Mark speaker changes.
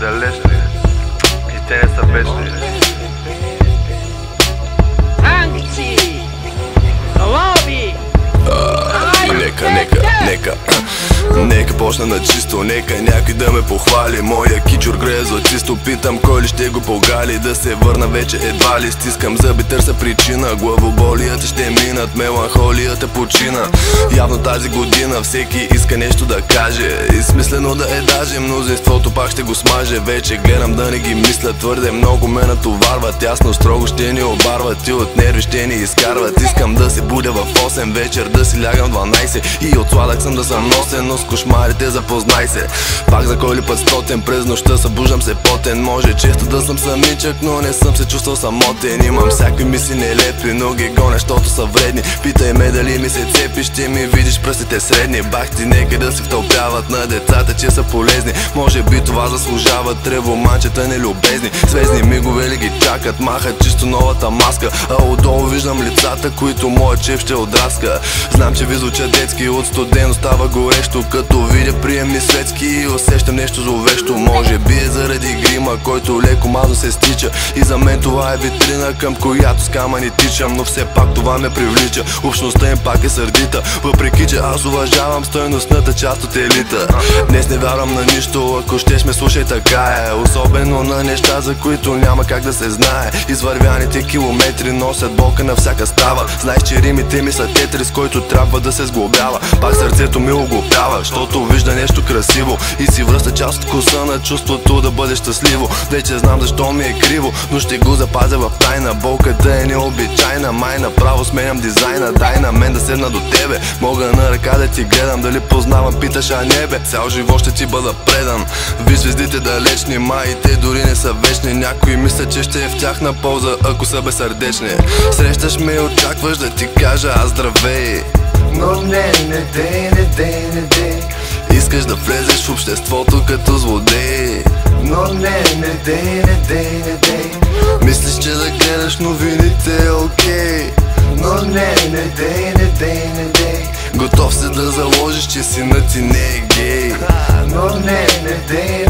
Speaker 1: далечни и те не са вечни.
Speaker 2: Санкции! Глоби!
Speaker 3: Нека почна на чисто, нека някой да ме похвали. Моя кичур грее златисто, питам кой ли ще го погали. Да се върна вече едва ли, стискам зъби, търся причина. Главоболията ще минат, меланхолията почина. Явно тази година всеки иска нещо да каже, измислено да е даже, мнозинството пак ще го смаже. Вече гледам да не ги мисля, твърде много ме натоварват. Ясно строго ще ни обарват и от нерви ще ни изкарват. Искам да се будя в 8 вечер, да си лягам в 12 и от сладък съм да съм носен, но с кошмарите запознай се. Пак за кой ли път стотен, през нощта събуждам се потен. Може често да съм самичък, но не съм се чувствал самотен. Имам всякакви мисли нелепи, но ги гоня, щото са вредни. Питай ме дали ми се цепи, ще ми видиш пръстите средни. Бах ти, нека да си втълпяват на децата, че са полезни. Може би това заслужават тревоманчета нелюбезни. Звездни мигове ли ги чакат, махат чисто новата маска, а отдолу виждам лицата, които моят чеп ще отраска. Знам, че ви звуча детски, от студено става горещо, като видя приемни светски и усещам нещо зловещо. Може би е заради грима, който леко мазно се стича, и за мен това е витрина, към която с камъни тичам. Но все пак това ме привлича, общността им пак е сърдита, въпреки че аз уважавам стойностната част от елита. Днес не вярвам на нищо, ако щеш ме слушай, така е. Особено на неща, за които няма как да се знае. Извървяните километри носят болка на всяка става. Знаеш, че римите ми са тетрис, който трябва да се сглобява. Пак сърцето ми оглупява, защото вижда нещо красиво и си връща част от вкуса на чувството да бъде щастливо. Вече знам защо ми е криво, но ще го запазя в тайна. Болката е необичайна, май направо сменям дизайна. Дай на мен да седна до тебе, мога на ръка да ти гледам. Дали познавам, питаш, а небе, цял живот ще ти бъда предан. Виж звездите далечни, май те дори не са вечни. Някои мислят, че ще е в тяхна полза, ако са безсърдечни. Срещаш ме и очакваш да ти кажа аз здравей, но не дей. Искаш да влезеш в обществото като злодей, но не дей. Мислиш, че да гледаш новините е окей, но не дей. Готов се да заложиш, че синът ти не е гей, но не дей.